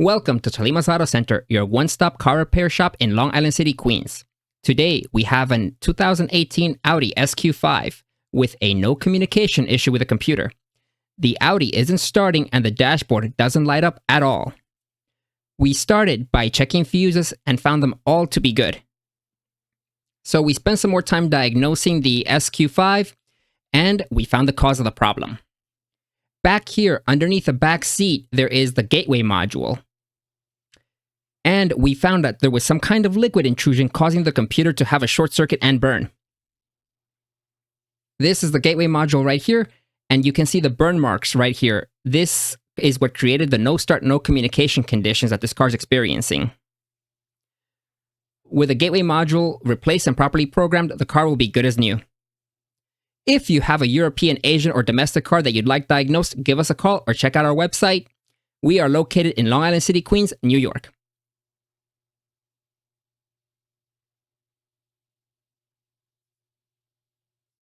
Welcome to Tolima's Auto Center, your one-stop car repair shop in Long Island City, Queens. Today, we have an 2018 Audi S-Q5 with a no communication issue with the computer. The Audi isn't starting and the dashboard doesn't light up at all. We started by checking fuses and found them all to be good. So we spent some more time diagnosing the S-Q5 and we found the cause of the problem. Back here, underneath the back seat, there is the gateway module. And we found that there was some kind of liquid intrusion causing the computer to have a short circuit and burn. This is the gateway module right here, and you can see the burn marks right here. This is what created the no start, no communication conditions that this car is experiencing. With the gateway module replaced and properly programmed, the car will be good as new. If you have a European, Asian, or domestic car that you'd like diagnosed, give us a call or check out our website. We are located in Long Island City, Queens, New York.